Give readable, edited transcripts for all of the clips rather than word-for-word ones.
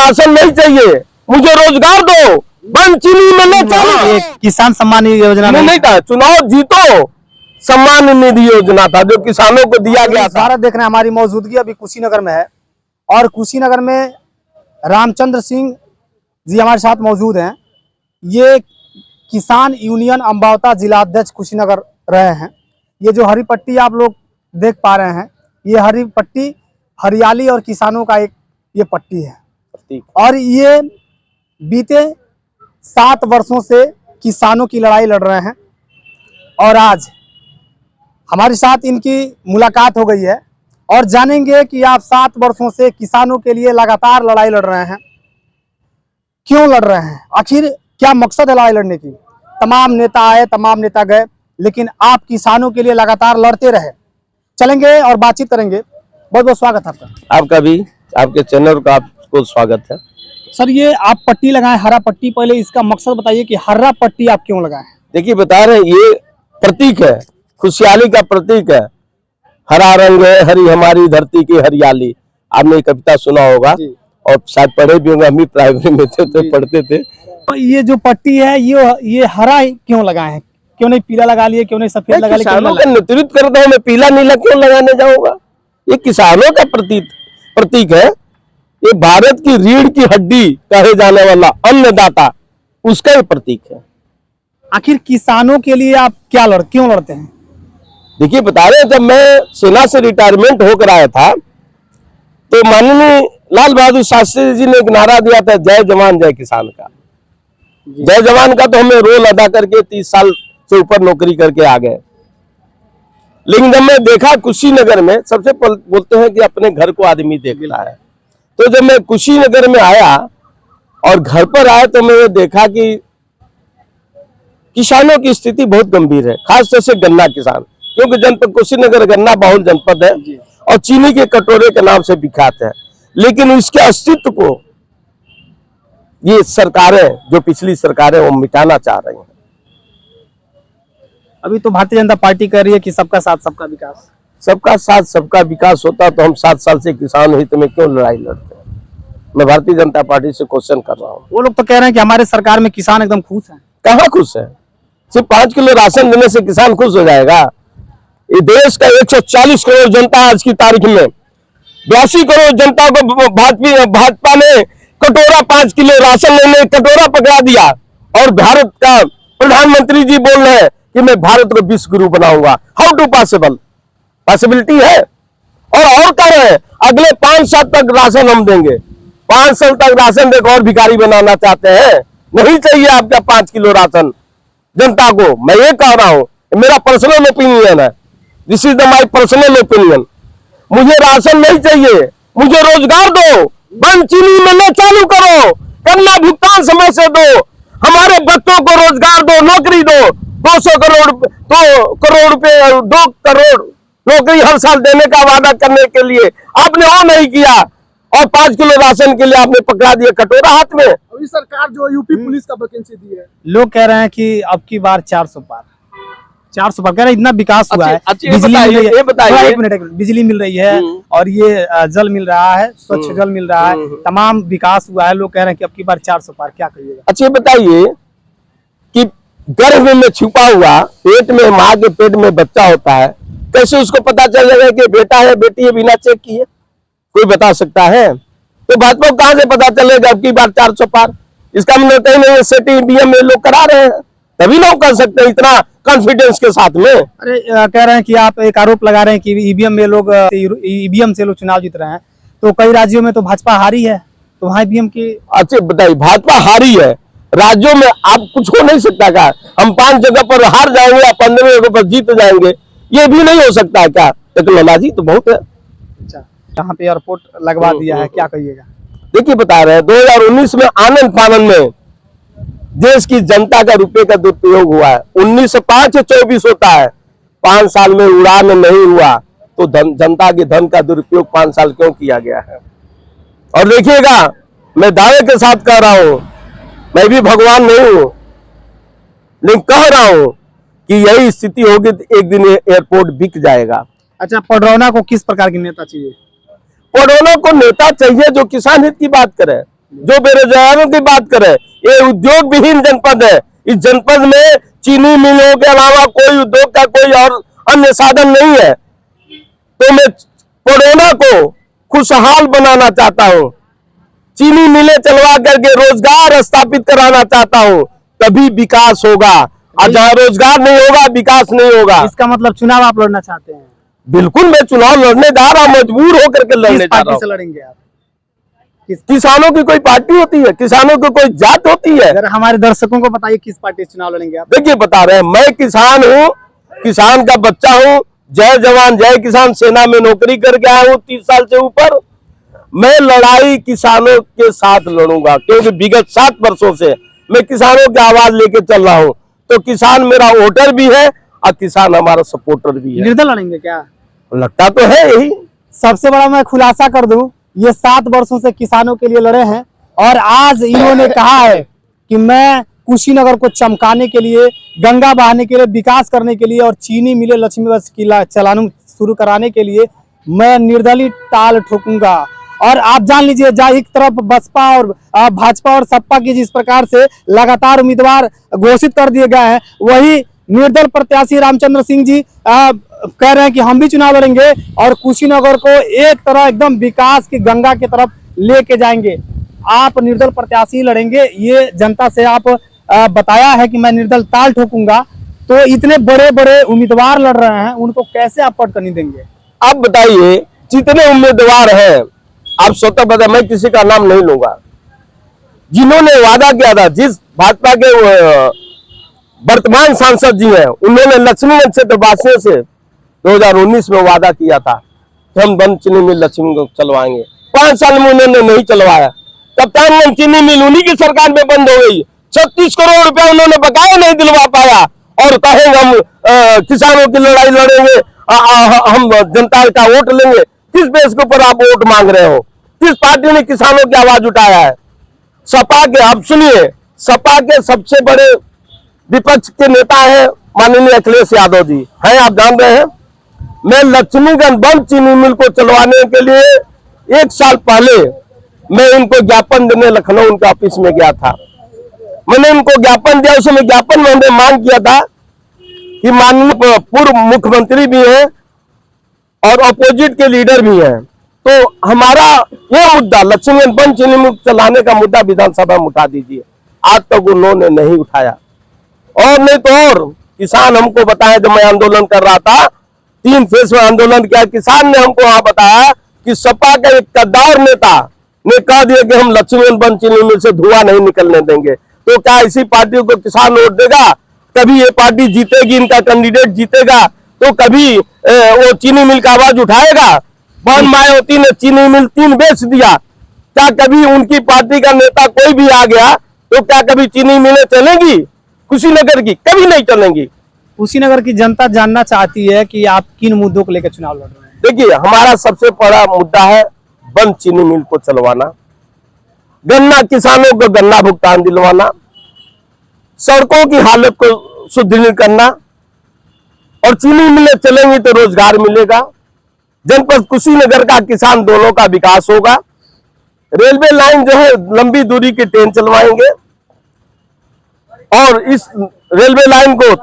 Ration नहीं चाहिए, मुझे रोजगार दो, बंद चीनी मिलने चालू। किसान सम्मान योजना में नहीं था, चुनाव जीतो सम्मान निधि योजना था जो किसानों को दिया गया था। भारत देख रहे हैं हमारी मौजूदगी अभी कुशीनगर में है और कुशीनगर में रामचंद्र सिंह जी हमारे साथ मौजूद हैं। ये किसान यूनियन अम्बावता जिला अध्यक्ष कुशीनगर रहे हैं। ये जो हरी पट्टी आप लोग देख पा रहे हैं, ये हरी पट्टी हरियाली और किसानों का एक ये पट्टी है और ये बीते 7 वर्षों से किसानों की लड़ाई लड़ रहे हैं और आज हमारे साथ इनकी मुलाकात हो गई है और जानेंगे कि आप 7 वर्षों से किसानों के लिए लगातार लड़ाई लड़ रहे हैं, क्यों लड़ रहे हैं, आखिर क्या मकसद है लड़ाई लड़ने की। तमाम नेता आए, तमाम नेता गए, लेकिन आप किसानों के लिए लगातार लड़ते रहे। चलेंगे और बातचीत करेंगे। बहुत बहुत स्वागत है आपका। आपका भी, आपके चैनल का आपको स्वागत है। सर, ये आप पट्टी लगाए हरा पट्टी, पहले इसका मकसद बताइए कि हरा पट्टी आप क्यों लगाए? देखिए बता रहे हैं, ये प्रतीक है, खुशहाली का प्रतीक है। हरा रंग है, हरी हमारी धरती की हरियाली। आपने कविता सुना होगा और शायद पढ़े भी होंगे, हम भी प्राइमरी में थे तो पढ़ते थे। तो ये जो पट्टी है ये हरा क्यों लगाए हैं? क्यों नहीं पीला लगा लिए, क्यों नहीं सफेद लगा लिए? किसानों का नेतृत्व करता हूँ मैं, पीला नीला क्यों लगाने जाऊंगा? ये किसानों का प्रतीक है। ये भारत की रीढ़ की हड्डी कहे जाने वाला अन्नदाता, उसका ये प्रतीक है। आखिर किसानों के लिए आप क्यों लड़ते हैं? देखिए बता रहे हैं, जब मैं सेना से रिटायरमेंट होकर आया था तो माननीय लाल बहादुर शास्त्री जी ने एक नारा दिया था, जय जवान जय किसान का। जय जवान का तो हमें रोल अदा करके 30 साल से ऊपर नौकरी करके आ गए। लेकिन जब मैं देखा कुशीनगर में, सबसे बोलते हैं कि अपने घर को आदमी देखता है, तो जब मैं कुशीनगर में आया और घर पर आया तो मैं देखा कि किसानों की स्थिति बहुत गंभीर है, खासतौर से गन्ना किसान, क्योंकि जनपद कुशीनगर गन्ना बहुल जनपद है और चीनी के कटोरे के नाम से विख्यात है। लेकिन इसके अस्तित्व को ये सरकारें, जो पिछली सरकारें, वो मिटाना चाह रही हैं। अभी तो भारतीय जनता पार्टी कह रही है कि सबका साथ सबका विकास। सबका साथ सबका विकास होता तो हम 7 साल से किसान हित में क्यों लड़ाई लड़ते हैं? मैं भारतीय जनता पार्टी से क्वेश्चन कर रहा हूँ। वो लोग तो कह रहे हैं कि हमारे सरकार में किसान एकदम खुश हैं। कहाँ खुश है? सिर्फ 5 किलो राशन देने से किसान खुश हो जाएगा? ये देश का 140 करोड़ जनता आज की तारीख में 82 करोड़ जनता को भाजपा ने कटोरा 5 किलो राशन लेने कटोरा पकड़ा दिया और भारत का प्रधानमंत्री जी बोल रहे हैं कि मैं भारत को विश्व गुरु बनाऊंगा। हाउ टू पॉसिबिलिटी है? और कह रहे हैं अगले 5 साल तक राशन हम देंगे। 5 साल तक राशन देकर और भिखारी बनाना चाहते हैं? नहीं चाहिए आपका 5 किलो राशन जनता को। मैं ये कह रहा हूं, मेरा पर्सनल ओपिनियन है, this is my personal opinion. मुझे राशन नहीं चाहिए, मुझे रोजगार दो, बंद चीनी मिलने चालू करो, करना भुगतान समय से दो, हमारे बच्चों को रोजगार दो, नौकरी दो। 200 करोड़ 2 करोड़ रुपए 2 करोड़ नौकरी हर साल देने का वादा करने के लिए आपने वो नहीं किया और 5 किलो राशन के लिए आपने पकड़ा दिया कटोरा हाथ में। अभी सरकार जो यूपी पुलिस का वैकेंसी दी है, लोग कह रहे हैं कि अब की बार 400 पार कह रहे हैं। इतना विकास हुआ है, बिजली मिल रही है, एक मिनट, बिजली मिल रही है और ये जल मिल रहा है, स्वच्छ जल मिल रहा है, तमाम विकास हुआ है। लोग कह रहे हैं कि अब की बार 400 पार, क्या करिएगा? अच्छा बताइए कि गर्भ में छुपा हुआ, पेट में, माँ के पेट में बच्चा होता है, कैसे उसको पता चल जाएगा कि बेटा है बेटी है बिना चेक किए? कोई बता सकता है? तो भाजपा को कहां से पता चलेगा अब की बार 400 पार? इसका मतलब कहीं नहीं, सेटी ईवीएम में लोग करा रहे हैं, तभी लोग कर सकते हैं इतना कॉन्फिडेंस के साथ में। अरे कह रहे हैं कि आप एक आरोप लगा रहे हैं कि ईवीएम में लोग ईवीएम से लोग चुनाव जीत रहे हैं, तो कई राज्यों में तो भाजपा हारी है, तो वहाँ ईवीएम की। अच्छा बताइए, भाजपा हारी है, राज्यों में आप कुछ हो नहीं सकता क्या? हम 5 जगह पर हार जाएंगे या 15 जगह पर जीत जाएंगे, ये भी नहीं हो सकता है क्या? टेक्नोलॉजी तो बहुत है। अच्छा, यहाँ पे एयरपोर्ट लगवा दिया है, क्या कहिएगा? देखिए बता रहे हैं, 2019 में आनंद फानंद में देश की जनता का रुपए का दुरुपयोग हुआ है। 19 से 5 24 होता है, 5 साल में उड़ान नहीं हुआ, तो जनता के धन का दुरुपयोग 5 साल क्यों किया गया है? और देखिएगा, मैं दावे के साथ कह रहा हूं, मैं भी भगवान नहीं हूं, लेकिन कह रहा हूं कि यही स्थिति होगी तो एक दिन एयरपोर्ट बिक जाएगा। अच्छा, पडरौना को किस प्रकार की नेता चाहिए? पडरौना को नेता चाहिए जो किसान हित की बात करे, जो बेरोजगारों की बात करें, ये उद्योग विहीन जनपद है। इस जनपद में चीनी मिलों के अलावा कोई उद्योग का कोई और अन्य साधन नहीं है। तो मैं कोरोना को खुशहाल बनाना चाहता हूं, चीनी मिलें चलवा करके रोजगार स्थापित कराना चाहता हूं, तभी विकास होगा। और जहां रोजगार नहीं होगा, विकास नहीं होगा। इसका मतलब चुनाव आप लड़ना चाहते हैं? बिल्कुल, मैं चुनाव लड़ने जा रहा हूं, मजबूर होकर के लड़ने किस जा रहा पार्टी से हूं। लड़ेंगे आप? किसानों की कोई पार्टी होती है? किसानों की कोई जात होती है? अगर हमारे दर्शकों को बताइए किस पार्टी से चुनाव लड़ेंगे आप? देखिए, बता रहे हैं, मैं किसान हूँ, किसान का बच्चा हूँ, जय जवान जय किसान सेना में नौकरी करके आया हूँ 30 साल से ऊपर। मैं लड़ाई किसानों के साथ लड़ूंगा, क्योंकि विगत 7 वर्षों से मैं किसानों की आवाज लेके चल रहा हूँ। तो किसान मेरा वोटर भी है और किसान हमारा सपोर्टर भी है। निर्दल लड़ेंगे क्या? लगता तो है यही। सबसे बड़ा मैं खुलासा कर दूं, ये 7 वर्षों से किसानों के लिए लड़े हैं और आज इन्होंने कहा है कि मैं कुशीनगर को चमकाने के लिए, गंगा बहाने के लिए, विकास करने के लिए और चीनी मिले लक्ष्मीवश किला चलाना शुरू कराने के लिए मैं निर्दलीय ताल ठोकूंगा। और आप जान लीजिए, जहाँ एक तरफ बसपा और भाजपा और सपा की जिस प्रकार से लगातार उम्मीदवार घोषित कर दिए गए हैं, वही निर्दल प्रत्याशी रामचंद्र सिंह जी कह रहे हैं कि हम भी चुनाव लड़ेंगे और कुशीनगर को एक तरह एकदम विकास की गंगा की तरफ लेके जाएंगे। आप निर्दल प्रत्याशी लड़ेंगे, ये जनता से आप बताया है कि मैं निर्दल ताल ठोकूंगा। तो इतने बड़े बड़े उम्मीदवार लड़ रहे हैं, उनको कैसे आप पटकनी देंगे? आप बताइए, जितने उम्मीदवार हैं, आप स्वतः बताइए, मैं किसी का नाम नहीं लूंगा। जिन्होंने वादा किया था, जिस भाजपा के वर्तमान सांसद जी हैं, उन्होंने लक्ष्मीगंज क्षेत्रवासियों से 2019 में वादा किया था कि हम बंद चीनी मिल लक्ष्मीगंज चलवाएंगे। 5 साल में उन्होंने नहीं चलवाया। कप्तानगंज चीनी मिल उन्हीं की सरकार में बंद हो गई। 36 करोड़ रुपया उन्होंने बकाया नहीं दिलवा पाया और कहेंगे हम किसानों की लड़ाई लड़ेंगे, हम जनता का वोट लेंगे। किस बेस के ऊपर आप वोट मांग रहे हो? किस पार्टी ने किसानों की आवाज उठाया है? सपा के, आप सुनिए, सपा के सबसे बड़े विपक्ष के नेता है माननीय अखिलेश यादव जी हैं, आप जान रहे हैं। मैं लक्ष्मीगंज बंद चीनी मिल को चलवाने के लिए 1 साल पहले मैं इनको ज्ञापन देने लखनऊ उनके ऑफिस में गया था। मैंने इनको ज्ञापन दिया, उसमें ज्ञापन में हमने मांग किया था कि माननीय पूर्व मुख्यमंत्री भी हैं और अपोजिट के लीडर भी हैं, तो हमारा ये मुद्दा लक्ष्मीगंज बंद चीनी मिल चलाने का मुद्दा विधानसभा में उठा दीजिए। आज तक उन्होंने नहीं उठाया। और नहीं तो और किसान हमको बताया, जब मैं आंदोलन कर रहा था, 3 फेज में आंदोलन किया, किसान ने हमको वहां बताया कि सपा का एक कद्दावर नेता ने कह दिया कि हम लक्ष्मीगंज बंद चीनी मिल से धुआं नहीं निकलने देंगे। तो क्या इसी पार्टी को किसान वोट देगा? कभी ये पार्टी जीतेगी, इनका कैंडिडेट जीतेगा, तो कभी वो चीनी मिल का आवाज उठाएगा? बहन मायावती ने चीनी मिल 3 बेच दिया। क्या कभी उनकी पार्टी का नेता कोई भी आ गया तो क्या कभी चीनी मिलें चलेंगी कुशीनगर की? कभी नहीं चलेंगी। कुशीनगर की जनता जानना चाहती है कि आप किन मुद्दों को लेकर चुनाव लड़ रहे हैं। देखिए, हमारा सबसे बड़ा मुद्दा है बंद चीनी मिल को चलवाना, गन्ना किसानों को गन्ना भुगतान दिलवाना, सड़कों की हालत को सुदृढ़ करना, और चीनी मिलें चलेंगी तो रोजगार मिलेगा। जनपद कुशीनगर का किसान दोनों का विकास होगा। रेलवे लाइन जो है, लंबी दूरी की ट्रेन चलवाएंगे और इस रेलवे लाइन को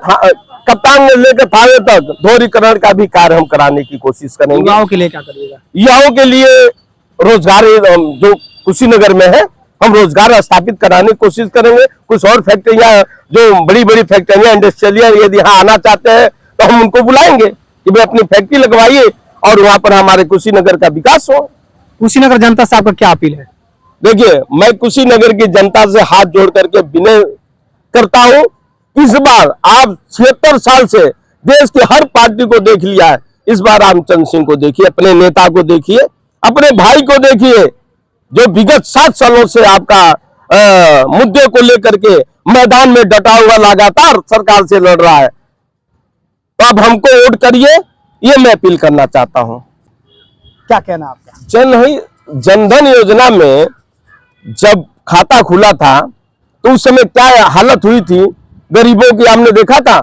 कप्तानगंज लेकर थावे तक दोहरीकरण का भी कार्य हम कराने की कोशिश करेंगे। युवाओं के लिए क्या करिएगा? युवाओं के लिए रोजगार जो कुशीनगर में है, हम रोजगार स्थापित कराने की कोशिश करेंगे। कुछ और फैक्ट्रियां, जो बड़ी बड़ी फैक्ट्रियां इंडस्ट्रियल यदि यहाँ आना चाहते हैं तो हम उनको बुलाएंगे कि भाई अपनी फैक्ट्री लगवाइए और वहां पर हमारे कुशीनगर का विकास हो। कुशीनगर जनता से आपका क्या अपील है? देखिए, मैं कुशीनगर की जनता से हाथ जोड़ करके विनय करता हूं, इस बार आप 76 साल से देश की हर पार्टी को देख लिया है, इस बार रामचंद्र सिंह को देखिए, अपने नेता को देखिए, अपने भाई को देखिए, जो विगत 7 सालों से आपका मुद्दे को लेकर के मैदान में डटा हुआ लगातार सरकार से लड़ रहा है। तो अब हमको वोट करिए, ये मैं अपील करना चाहता हूं। क्या कहना आपका? जनधन योजना में जब खाता खुला था तो उस समय क्या हालत हुई थी गरीबों की, आपने देखा था।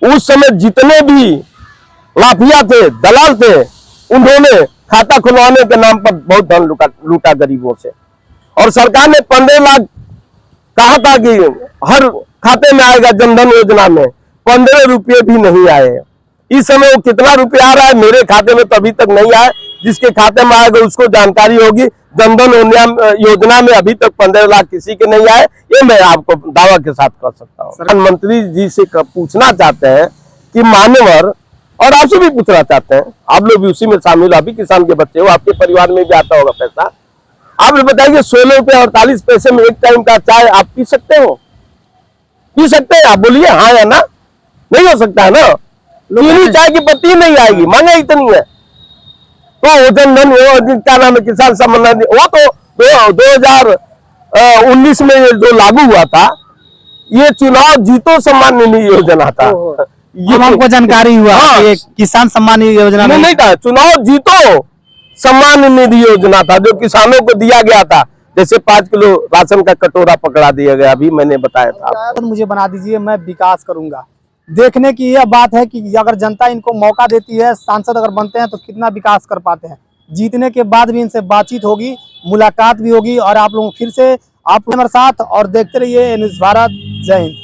उस समय जितने भी लाफिया थे, दलाल थे, उन्होंने खाता खुलवाने के नाम पर बहुत धन लूटा गरीबों से। और सरकार ने 15 लाख कहा था कि हर खाते में आएगा जनधन योजना में, 15 रुपये भी नहीं आए। इस समय वो कितना रुपया आ रहा है मेरे खाते में तो अभी तक नहीं आया, जिसके खाते में आएगा उसको जानकारी होगी। जनधन योजना में अभी तक 15 लाख किसी के नहीं आए, ये मैं आपको दावा के साथ कर सकता हूँ। प्रधानमंत्री जी से पूछना चाहते हैं कि मान्यवर, और आपसे भी पूछना चाहते हैं, आप लोग भी उसी में शामिल, अभी किसान के बच्चे हो, आपके परिवार में भी आता होगा पैसा, आप बताइए 16 रुपये 48 पैसे में एक टाइम का चाय आप पी सकते हो? पी सकते हैं? आप बोलिए हाँ या ना। नहीं हो सकता है ना। चीनी चाय की पत्ती नहीं आएगी, महंगाई इतनी है। तो जनधन क्या नाम है, किसान सम्मान निधि, वो तो 2019 में जो लागू हुआ था, ये चुनाव जीतो सम्मान निधि योजना था। ये हमको जानकारी हुआ। हाँ, कि किसान सम्मान निधि योजना नहीं था, चुनाव जीतो सम्मान निधि योजना था जो किसानों को दिया गया था। जैसे 5 किलो राशन का कटोरा पकड़ा दिया गया, अभी मैंने बताया था। तो मुझे बना दीजिए, मैं विकास करूंगा। देखने की यह बात है कि अगर जनता इनको मौका देती है, सांसद अगर बनते हैं तो कितना विकास कर पाते हैं। जीतने के बाद भी इनसे बातचीत होगी, मुलाकात भी होगी, और आप लोग फिर से आप हमारे साथ और देखते रहिए न्यूज़ भारत। जय हिंद।